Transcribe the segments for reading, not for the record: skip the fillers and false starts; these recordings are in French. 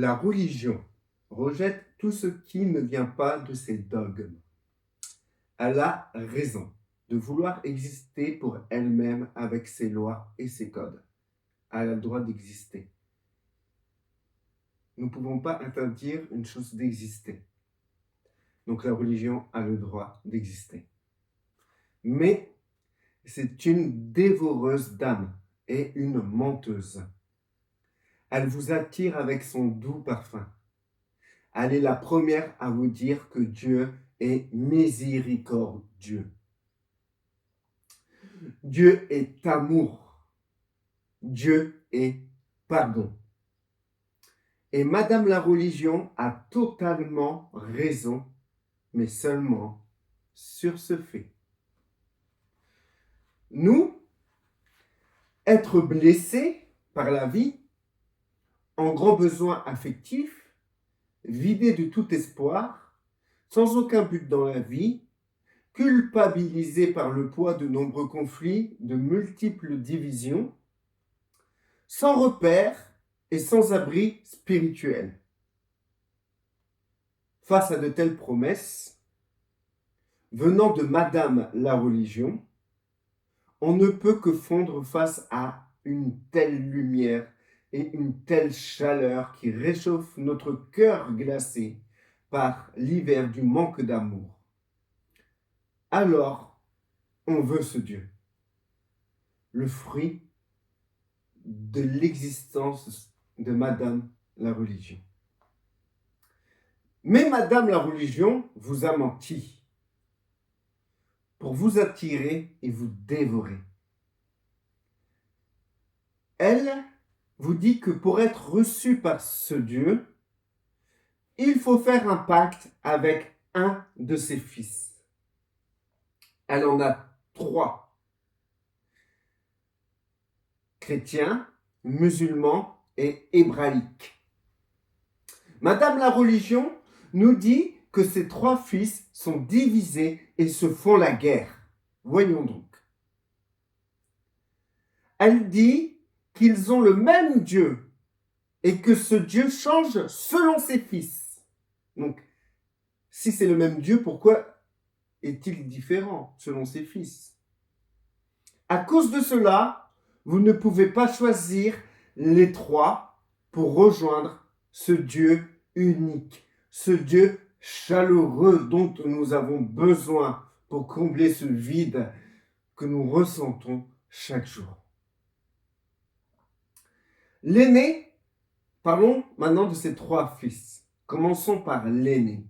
La religion rejette tout ce qui ne vient pas de ses dogmes. Elle a raison de vouloir exister pour elle-même avec ses lois et ses codes. Elle a le droit d'exister. Nous ne pouvons pas interdire une chose d'exister. Donc la religion a le droit d'exister. Mais c'est une dévoreuse d'âme et une menteuse. Elle vous attire avec son doux parfum. Elle est la première à vous dire que Dieu est miséricordieux. Dieu est amour. Dieu est pardon. Et Madame la religion a totalement raison, mais seulement sur ce fait. Nous, être blessés par la vie, en grand besoin affectif, vidés de tout espoir, sans aucun but dans la vie, culpabilisés par le poids de nombreux conflits, de multiples divisions, sans repère et sans abri spirituel. Face à de telles promesses, venant de Madame la religion, on ne peut que fondre face à une telle lumière et une telle chaleur qui réchauffe notre cœur glacé par l'hiver du manque d'amour. Alors, on veut ce Dieu, le fruit de l'existence de Madame la religion. Mais Madame la religion vous a menti pour vous attirer et vous dévorer. Elle vous dit que pour être reçu par ce Dieu, il faut faire un pacte avec un de ses fils. Elle en a 3. Chrétiens, musulmans et hébraïques. Madame la religion nous dit que ces 3 fils sont divisés et se font la guerre. Voyons donc. Elle dit qu'ils ont le même Dieu et que ce Dieu change selon ses fils. Donc, si c'est le même Dieu, pourquoi est-il différent selon ses fils? À cause de cela, vous ne pouvez pas choisir les 3 pour rejoindre ce Dieu unique, ce Dieu chaleureux dont nous avons besoin pour combler ce vide que nous ressentons chaque jour. L'aîné, parlons maintenant de ces 3 fils. Commençons par l'aîné.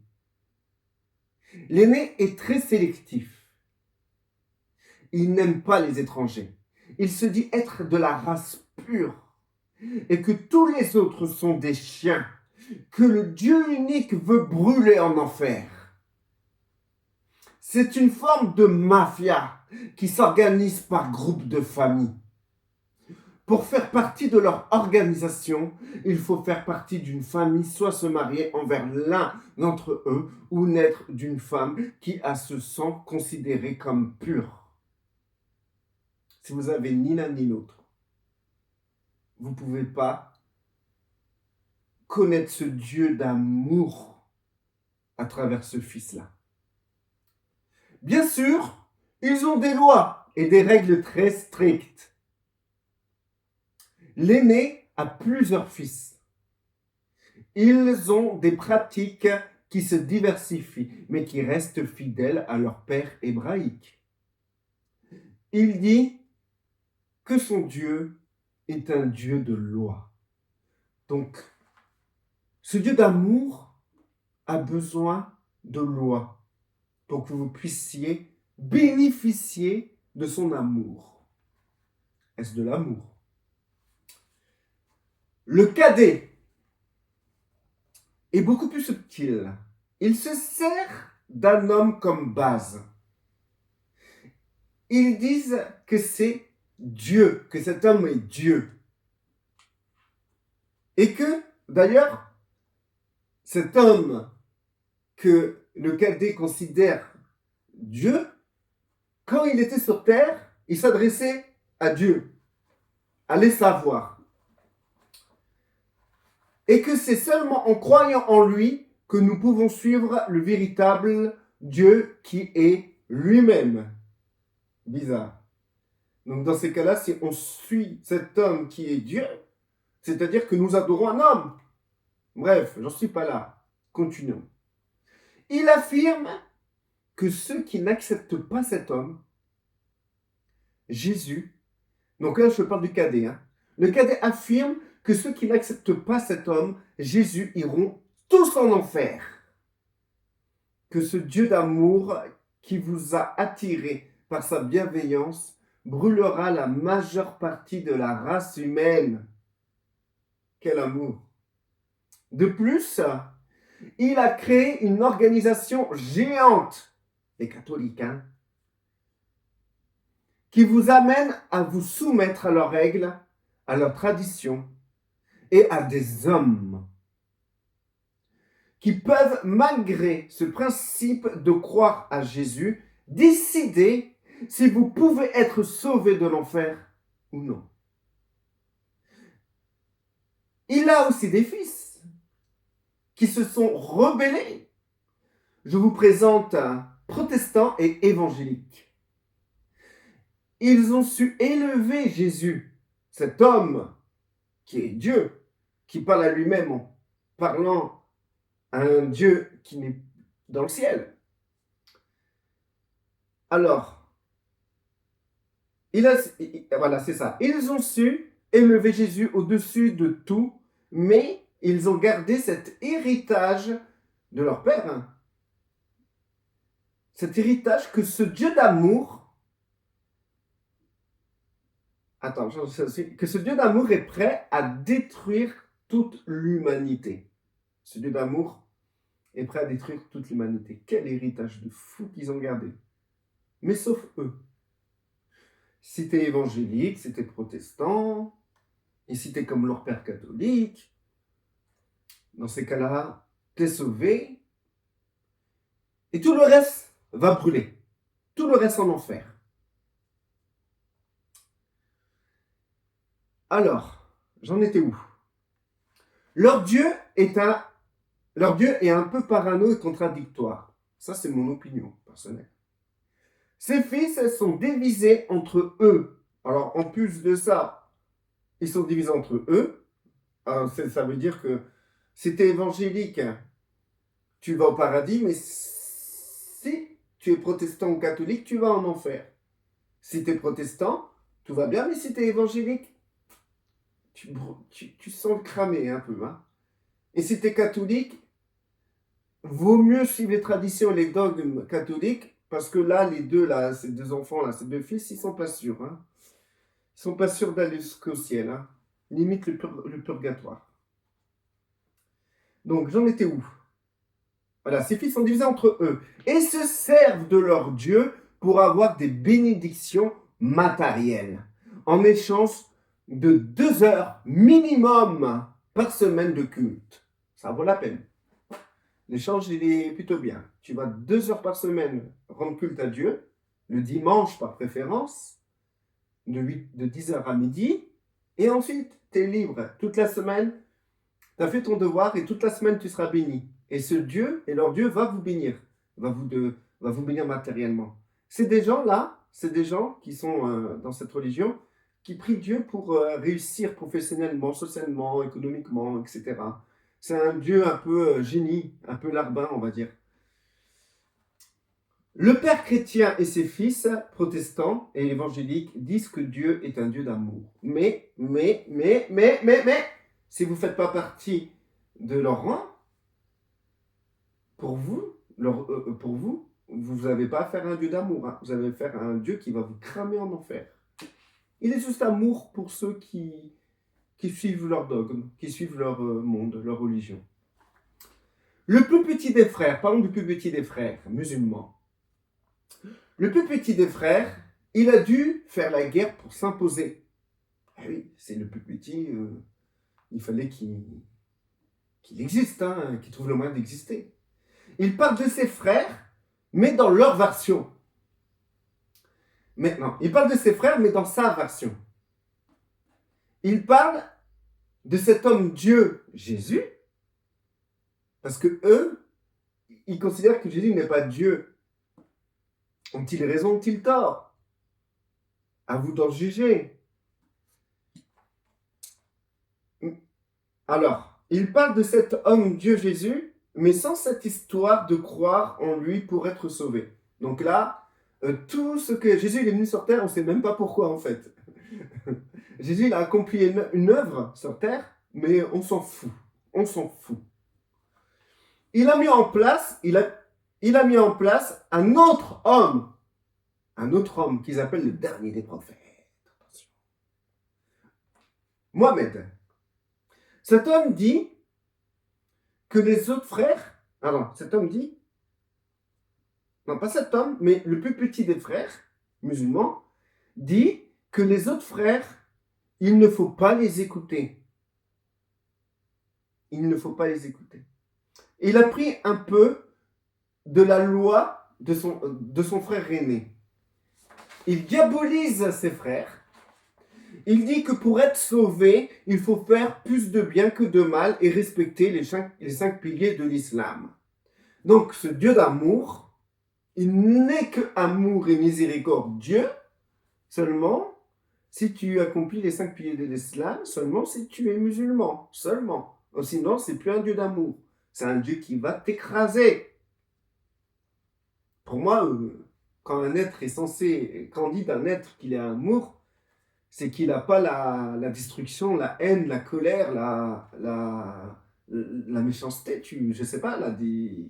L'aîné est très sélectif. Il n'aime pas les étrangers. Il se dit être de la race pure et que tous les autres sont des chiens, que le Dieu unique veut brûler en enfer. C'est une forme de mafia qui s'organise par groupe de famille. Pour faire partie de leur organisation, il faut faire partie d'une famille, soit se marier envers l'un d'entre eux, ou naître d'une femme qui a ce sang considéré comme pur. Si vous avez ni l'un ni l'autre, vous ne pouvez pas connaître ce Dieu d'amour à travers ce fils-là. Bien sûr, ils ont des lois et des règles très strictes. L'aîné a plusieurs fils. Ils ont des pratiques qui se diversifient, mais qui restent fidèles à leur père hébraïque. Il dit que son Dieu est un Dieu de loi. Donc, ce Dieu d'amour a besoin de loi pour que vous puissiez bénéficier de son amour. Est-ce de l'amour? Le cadet est beaucoup plus subtil. Il se sert d'un homme comme base. Ils disent que c'est Dieu, que cet homme est Dieu. Et que, d'ailleurs, cet homme que le cadet considère Dieu, quand il était sur terre, il s'adressait à Dieu. Allez savoir. Et que c'est seulement en croyant en lui que nous pouvons suivre le véritable Dieu qui est lui-même. Bizarre. Donc dans ces cas-là, si on suit cet homme qui est Dieu, c'est-à-dire que nous adorons un homme. Bref, j'en suis pas là. Continuons. Il affirme que ceux qui n'acceptent pas cet homme, Jésus, donc là je parle du cadet, le cadet affirme que ceux qui n'acceptent pas cet homme, Jésus, iront tous en enfer. Que ce Dieu d'amour qui vous a attiré par sa bienveillance brûlera la majeure partie de la race humaine. Quel amour! De plus, il a créé une organisation géante, les catholiques, qui vous amène à vous soumettre à leurs règles, à leurs traditions et à des hommes qui peuvent, malgré ce principe de croire à Jésus, décider si vous pouvez être sauvé de l'enfer ou non. Il a aussi des fils qui se sont rebellés. Je vous présente protestants et évangéliques. Ils ont su élever Jésus, cet homme qui est Dieu, qui parle à lui-même en parlant à un Dieu qui n'est dans le ciel. Alors, voilà, c'est ça. Ils ont su élever Jésus au-dessus de tout, mais ils ont gardé cet héritage de leur père. Cet héritage que ce Dieu d'amour, que ce Dieu d'amour est prêt à détruire toute l'humanité. Ce Dieu d'amour est prêt à détruire toute l'humanité. Quel héritage de fou qu'ils ont gardé. Mais sauf eux. Si t'es évangélique, si t'es protestant, et si t'es comme leur père catholique, dans ces cas-là, t'es sauvé, et tout le reste va brûler. Tout le reste en enfer. Alors, j'en étais où? Leur Dieu est un peu parano et contradictoire. Ça, c'est mon opinion personnelle. Ces fils sont divisés entre eux. Alors, en plus de ça, ils sont divisés entre eux. Alors, ça veut dire que si tu es évangélique, tu vas au paradis, mais si tu es protestant ou catholique, tu vas en enfer. Si tu es protestant, tout va bien, mais si tu es évangélique, tu sens le cramer un peu. Et si tu es catholique, vaut mieux suivre les traditions et les dogmes catholiques, parce que là, ces deux enfants, ces deux fils, ils sont pas sûrs. Ils sont pas sûrs d'aller jusqu'au ciel. Limite le purgatoire. Donc, j'en étais où? Voilà, ces fils sont divisés entre eux et se servent de leur Dieu pour avoir des bénédictions matérielles, en échange de 2 heures minimum par semaine de culte. Ça vaut la peine. L'échange, il est plutôt bien. Tu vas 2 heures par semaine rendre culte à Dieu, le dimanche par préférence, de 10h à midi, et ensuite, tu es libre. Toute la semaine, tu as fait ton devoir et toute la semaine, tu seras béni. Et ce Dieu, et leur Dieu, va vous bénir, va vous bénir matériellement. C'est des gens qui sont dans cette religion, qui prient Dieu pour réussir professionnellement, socialement, économiquement, etc. C'est un Dieu un peu génie, un peu larbin, on va dire. Le père chrétien et ses fils, protestants et évangéliques, disent que Dieu est un Dieu d'amour. Mais, si vous ne faites pas partie de leur rang, pour vous, vous n'avez pas affaire à un Dieu d'amour. Vous avez affaire à un Dieu qui va vous cramer en enfer. Il est juste amour pour ceux qui suivent leur dogme, qui suivent leur monde, leur religion. Le plus petit des frères, parlons du plus petit des frères musulmans. Le plus petit des frères, il a dû faire la guerre pour s'imposer. Ah oui, c'est le plus petit, il fallait qu'il existe, qu'il trouve le moyen d'exister. Il parle de ses frères, mais dans leur version. Maintenant, il parle de ses frères, mais dans sa version. Il parle de cet homme Dieu, Jésus, parce que eux, ils considèrent que Jésus n'est pas Dieu. Ont-ils raison, ont-ils tort? À vous d'en juger. Alors, il parle de cet homme Dieu Jésus, mais sans cette histoire de croire en lui pour être sauvé. Donc là, tout ce que Jésus il est venu sur terre, on ne sait même pas pourquoi en fait. Jésus il a accompli une œuvre sur terre, mais on s'en fout. On s'en fout. Il a mis en place un autre homme qu'ils appellent le dernier des prophètes. Attention. Mohamed. Cet homme dit que les autres frères, cet homme dit, non pas cet homme, mais le plus petit des frères musulmans, dit que les autres frères, il ne faut pas les écouter. Il ne faut pas les écouter. Il a pris un peu de la loi de son frère aîné. Il diabolise ses frères. Il dit que pour être sauvé, il faut faire plus de bien que de mal et respecter les 5 piliers de l'islam. Donc ce Dieu d'amour, il n'est que amour et miséricorde Dieu, seulement si tu accomplis les 5 piliers de l'islam, seulement si tu es musulman, seulement. Sinon, c'est plus un Dieu d'amour. C'est un Dieu qui va t'écraser. Pour moi, quand un être est censé, quand on dit d'un être qu'il est amour, c'est qu'il n'a pas la destruction, la haine, la colère, la méchanceté, je sais pas,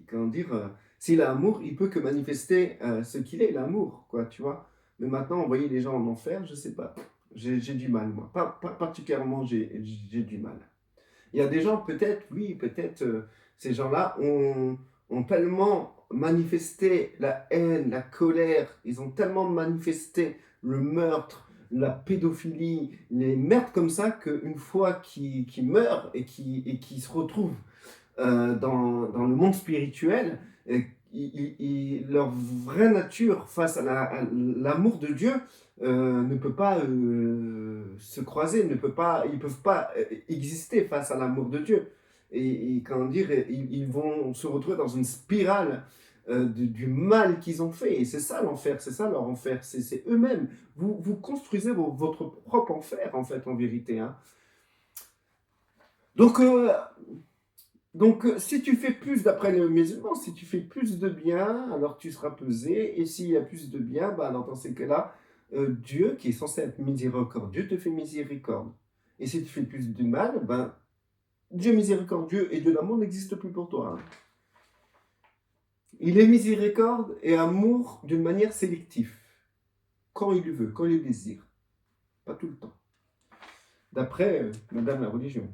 comment dire, s'il a amour, il peut que manifester ce qu'il est, l'amour, quoi, tu vois. Mais maintenant, envoyer les gens en enfer, je sais pas, j'ai du mal, moi, pas particulièrement, j'ai du mal. Il y a des gens, peut-être, ces gens-là ont tellement manifesté la haine, la colère, ils ont tellement manifesté le meurtre, la pédophilie, les merdes comme ça, qu'une fois qu'ils meurent et qu'ils se retrouvent dans le monde spirituel, leur vraie nature face à l'amour de Dieu ne peut pas se croiser, ils ne peuvent pas exister face à l'amour de Dieu. Et comment dire, ils vont se retrouver dans une spirale du mal qu'ils ont fait. Et c'est ça l'enfer, c'est ça leur enfer, c'est eux-mêmes. Vous construisez votre propre enfer, en fait, en vérité. Hein. Donc, si tu fais plus, d'après les musulmans, si tu fais plus de bien, alors tu seras pesé. Et s'il y a plus de bien, alors dans ces cas-là, Dieu, qui est censé être miséricordieux, te fait miséricorde. Et si tu fais plus de mal, Dieu miséricordieux et Dieu d'amour n'existe plus pour toi. Hein. Il est miséricorde et amour d'une manière sélective. Quand il veut, quand il désire. Pas tout le temps. D'après Madame la religion.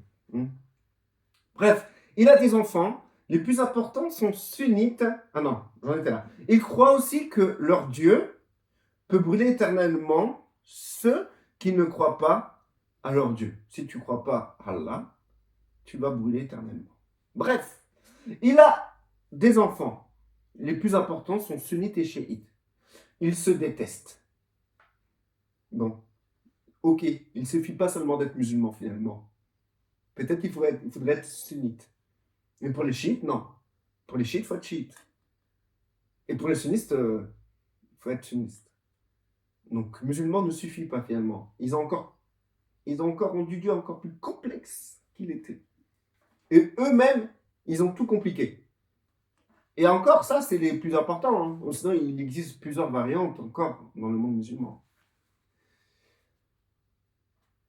Bref, il a des enfants. Les plus importants sont sunnites. Ah non, j'en étais là. Ils croient aussi que leur Dieu peut brûler éternellement ceux qui ne croient pas à leur Dieu. Si tu ne crois pas à Allah, tu vas brûler éternellement. Bref, il a des enfants. Les plus importants sont sunnites et chiites. Ils se détestent. Bon, ok, il ne suffit pas seulement d'être musulman finalement. Peut-être qu'il faudrait être sunnite. Mais pour les chiites, non. Pour les chiites, il faut être chiite. Et pour les sunnistes, il faut être sunniste. Donc, musulman ne suffit pas finalement. Ils ont encore rendu Dieu encore plus complexe qu'il était. Et eux-mêmes, ils ont tout compliqué. Et encore, ça, c'est les plus importants. Hein. Sinon, il existe plusieurs variantes encore dans le monde musulman.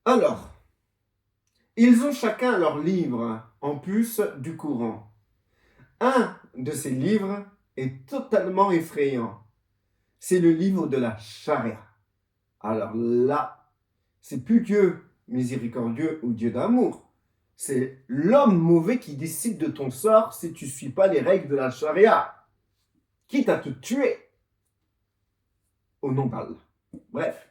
Alors, ils ont chacun leur livre, en plus du Coran. Un de ces livres est totalement effrayant. C'est le livre de la charia. Alors là, c'est plus Dieu miséricordieux ou Dieu d'amour. C'est l'homme mauvais qui décide de ton sort si tu ne suis pas les règles de la charia. Quitte à te tuer au nom d'Allah. Bref.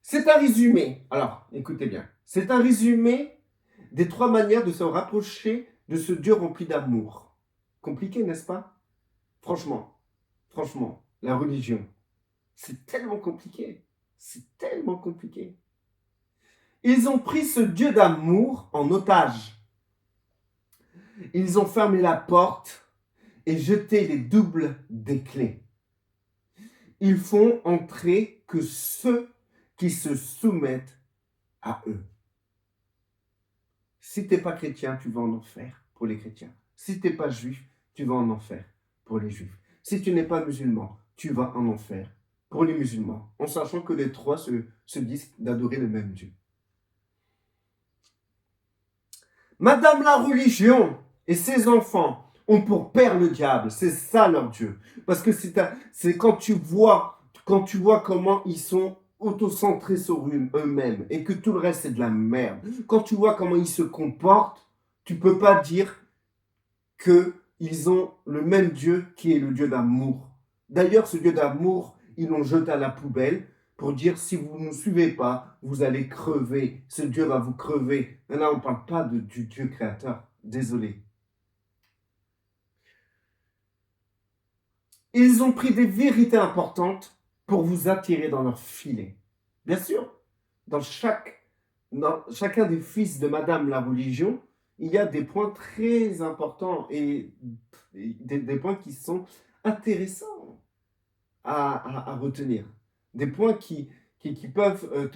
C'est un résumé. Alors, écoutez bien. C'est un résumé des 3 manières de se rapprocher de ce Dieu rempli d'amour. Compliqué, n'est-ce pas? Franchement, la religion, c'est tellement compliqué. C'est tellement compliqué. Ils ont pris ce Dieu d'amour en otage. Ils ont fermé la porte et jeté les doubles des clés. Ils font entrer que ceux qui se soumettent à eux. Si tu n'es pas chrétien, tu vas en enfer pour les chrétiens. Si tu n'es pas juif, tu vas en enfer pour les juifs. Si tu n'es pas musulman, tu vas en enfer pour les musulmans, en sachant que les trois se disent d'adorer le même Dieu. Madame la religion et ses enfants ont pour père le diable, c'est ça leur Dieu. Parce que c'est quand tu vois comment ils sont autocentrés sur eux-mêmes et que tout le reste c'est de la merde. Quand tu vois comment ils se comportent, tu peux pas dire qu'ils ont le même Dieu qui est le Dieu d'amour. D'ailleurs, ce Dieu d'amour, ils l'ont jeté à la poubelle pour dire si vous ne nous suivez pas, vous allez crever. Ce Dieu va vous crever. Mais là, on ne parle pas du Dieu créateur. Désolé. Ils ont pris des vérités importantes pour vous attirer dans leur filet. Bien sûr, dans chacun des fils de Madame la religion, il y a des points très importants et des points qui sont intéressants à retenir. Des points qui peuvent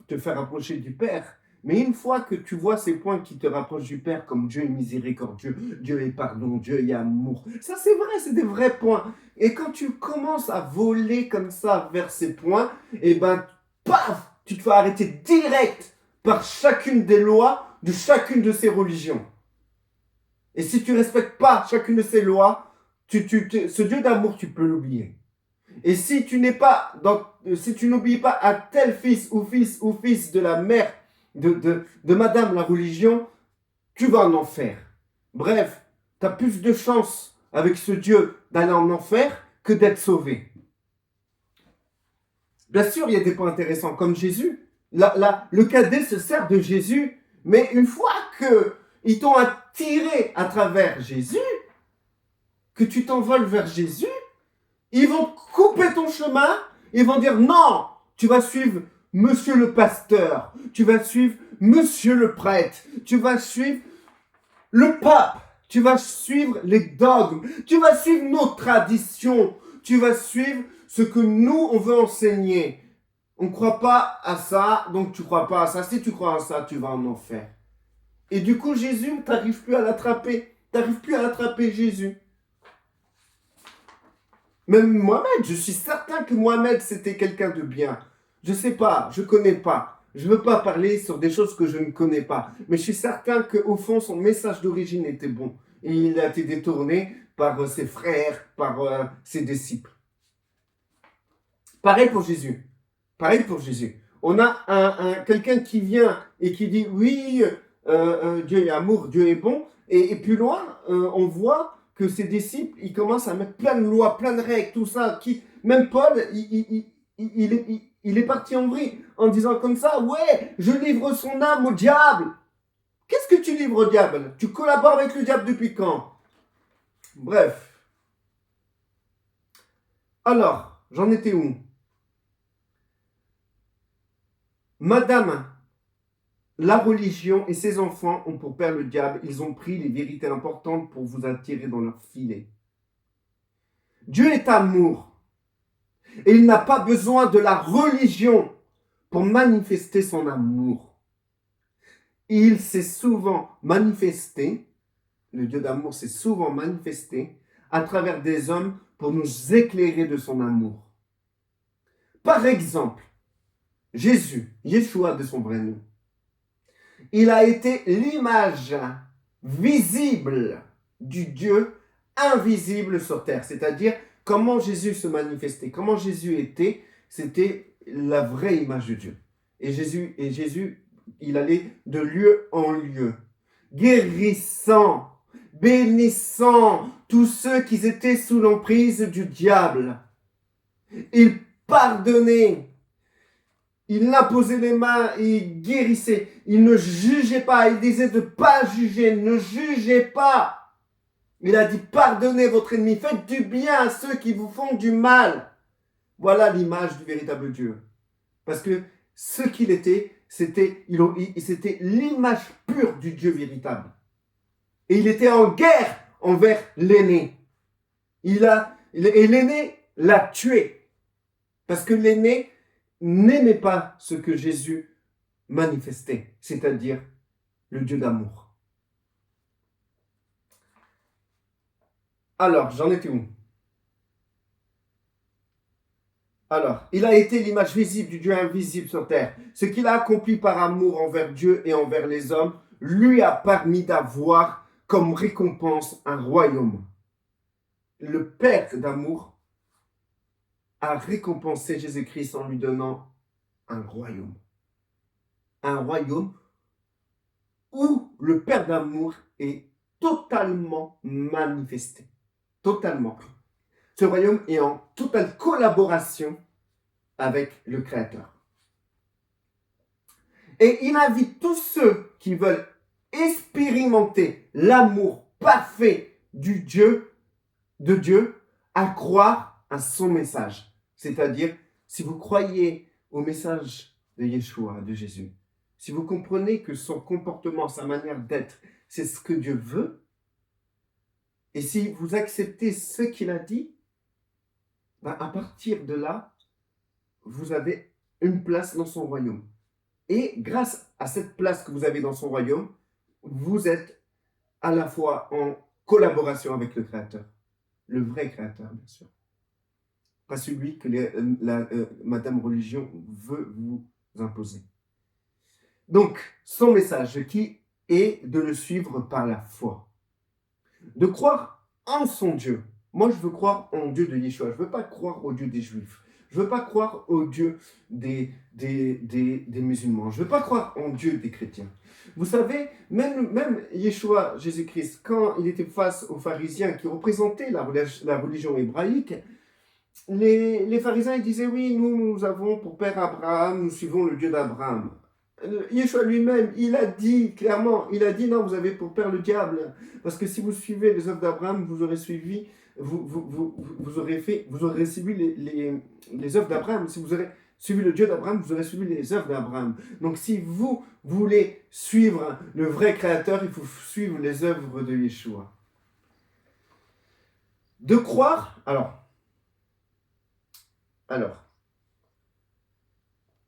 te faire approcher du Père. Mais une fois que tu vois ces points qui te rapprochent du Père, comme Dieu est miséricordieux, Dieu est pardon, Dieu est amour, ça c'est vrai, c'est des vrais points. Et quand tu commences à voler comme ça vers ces points, et ben, paf, tu te fais arrêter direct par chacune des lois de chacune de ces religions. Et si tu ne respectes pas chacune de ces lois, ce Dieu d'amour, tu peux l'oublier. Et si tu n'oublies pas à tel fils ou fils de la mère de Madame la religion, tu vas en enfer. Bref, tu as plus de chance avec ce Dieu d'aller en enfer que d'être sauvé. Bien sûr, il y a des points intéressants, comme Jésus. Le cadet se sert de Jésus, mais une fois qu'ils t'ont attiré à travers Jésus, que tu t'envoles vers Jésus, ils vont couper ton chemin, ils vont dire non, tu vas suivre monsieur le pasteur, tu vas suivre monsieur le prêtre, tu vas suivre le pape, tu vas suivre les dogmes, tu vas suivre nos traditions, tu vas suivre ce que nous, on veut enseigner. On ne croit pas à ça, donc tu ne crois pas à ça. Si tu crois à ça, tu vas en enfer. Et du coup, Jésus, tu n'arrives plus à l'attraper. Tu n'arrives plus à l'attraper, Jésus. Même Mohamed, je suis certain que Mohamed, c'était quelqu'un de bien. Je ne sais pas, je ne connais pas. Je ne veux pas parler sur des choses que je ne connais pas. Mais je suis certain qu'au fond, son message d'origine était bon. Et il a été détourné par ses frères, par ses disciples. Pareil pour Jésus. On a quelqu'un qui vient et qui dit, oui, Dieu est amour, Dieu est bon. Et plus loin, on voit que ses disciples, ils commencent à mettre plein de lois, plein de règles, tout ça. Même Paul, il est parti en vrille en disant comme ça, ouais, je livre son âme au diable. Qu'est-ce que tu livres au diable? Tu collabores avec le diable depuis quand? Bref. Alors, j'en étais où? Madame, la religion et ses enfants ont pour père le diable. Ils ont pris les vérités importantes pour vous attirer dans leur filet. Dieu est amour. Et il n'a pas besoin de la religion pour manifester son amour. Il s'est souvent manifesté, le Dieu d'amour s'est souvent manifesté à travers des hommes pour nous éclairer de son amour. Par exemple, Jésus, Yeshua de son vrai nom, il a été l'image visible du Dieu invisible sur terre. C'est-à-dire, comment Jésus se manifestait, comment Jésus était, c'était la vraie image de Dieu. Et Jésus, il allait de lieu en lieu, guérissant, bénissant tous ceux qui étaient sous l'emprise du diable. Il pardonnait. Il imposait les mains et il guérissait. Il ne jugeait pas. Il disait de ne pas juger. Ne jugez pas. Il a dit pardonnez votre ennemi. Faites du bien à ceux qui vous font du mal. Voilà l'image du véritable Dieu. Parce que ce qu'il était, c'était l'image pure du Dieu véritable. Et il était en guerre envers l'aîné. Et l'aîné l'a tué. Parce que l'aîné n'aimait pas ce que Jésus manifestait, c'est-à-dire le Dieu d'amour. Alors, j'en étais où? Alors, il a été l'image visible du Dieu invisible sur terre. Ce qu'il a accompli par amour envers Dieu et envers les hommes lui a permis d'avoir comme récompense un royaume. Le Père d'amour a récompensé Jésus-Christ en lui donnant un royaume. Un royaume où le Père d'amour est totalement manifesté. Totalement. Ce royaume est en totale collaboration avec le Créateur. Et il invite tous ceux qui veulent expérimenter l'amour parfait de Dieu, à croire à son message. C'est-à-dire, si vous croyez au message de Yeshua, de Jésus, si vous comprenez que son comportement, sa manière d'être, c'est ce que Dieu veut, et si vous acceptez ce qu'il a dit, ben à partir de là, vous avez une place dans son royaume. Et grâce à cette place que vous avez dans son royaume, vous êtes à la fois en collaboration avec le Créateur. Le vrai Créateur, bien sûr. Pas celui que Madame Religion veut vous imposer. Donc, son message qui est de le suivre par la foi. De croire en son Dieu. Moi, je veux croire en Dieu de Yeshua. Je ne veux pas croire au Dieu des Juifs. Je ne veux pas croire au Dieu des musulmans. Je ne veux pas croire en Dieu des chrétiens. Vous savez, même Yeshua, Jésus-Christ, quand il était face aux pharisiens qui représentaient la religion hébraïque, les pharisiens ils disaient, oui, nous avons pour père Abraham, nous suivons le Dieu d'Abraham. Yeshua lui-même, il a dit clairement, non, vous avez pour père le diable, parce que si vous suivez les œuvres d'Abraham, vous aurez suivi, vous aurez suivi les œuvres d'Abraham. Si vous aurez suivi le Dieu d'Abraham, vous aurez suivi les œuvres d'Abraham. Donc si vous voulez suivre le vrai Créateur, il faut suivre les œuvres de Yeshua. De croire, alors,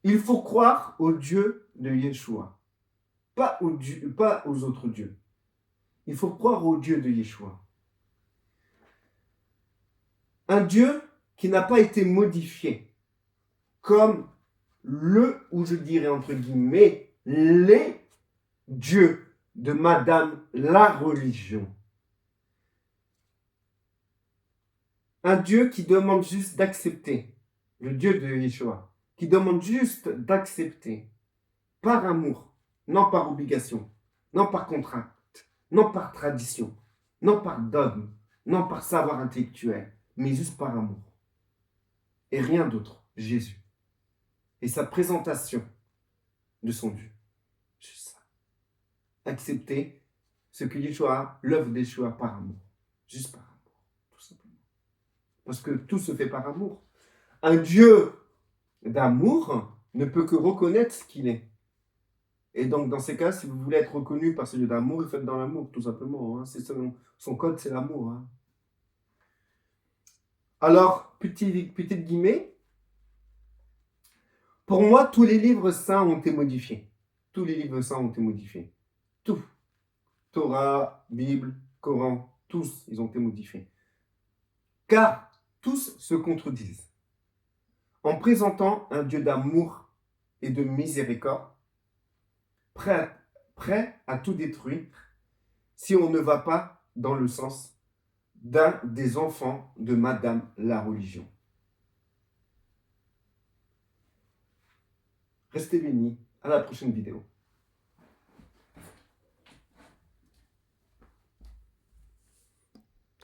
il faut croire au Dieu de Yeshua, pas aux autres dieux. Il faut croire au Dieu de Yeshua. Un Dieu qui n'a pas été modifié, comme ou je dirais entre guillemets, les dieux de Madame la religion. Un Dieu qui demande juste d'accepter, le Dieu de Yeshua, qui demande juste d'accepter, par amour, non par obligation, non par contrainte, non par tradition, non par dogme, non par savoir intellectuel, mais juste par amour. Et rien d'autre, Jésus. Et sa présentation de son Dieu. Juste ça. Accepter ce que Yeshua, l'œuvre d'Yeshua par amour. Juste par amour, tout simplement. Parce que tout se fait par amour. Un Dieu d'amour ne peut que reconnaître ce qu'il est. Et donc, dans ces cas, si vous voulez être reconnu par ce Dieu d'amour, il faut être dans l'amour, tout simplement. Hein. C'est son code, c'est l'amour. Hein. Alors, petite guillemets, pour moi, tous les livres saints ont été modifiés. Tous les livres saints ont été modifiés. Tout. Torah, Bible, Coran, tous, ils ont été modifiés. Car tous se contredisent. En présentant un Dieu d'amour et de miséricorde, prêt à tout détruire si on ne va pas dans le sens d'un des enfants de Madame la religion. Restez bénis. À la prochaine vidéo.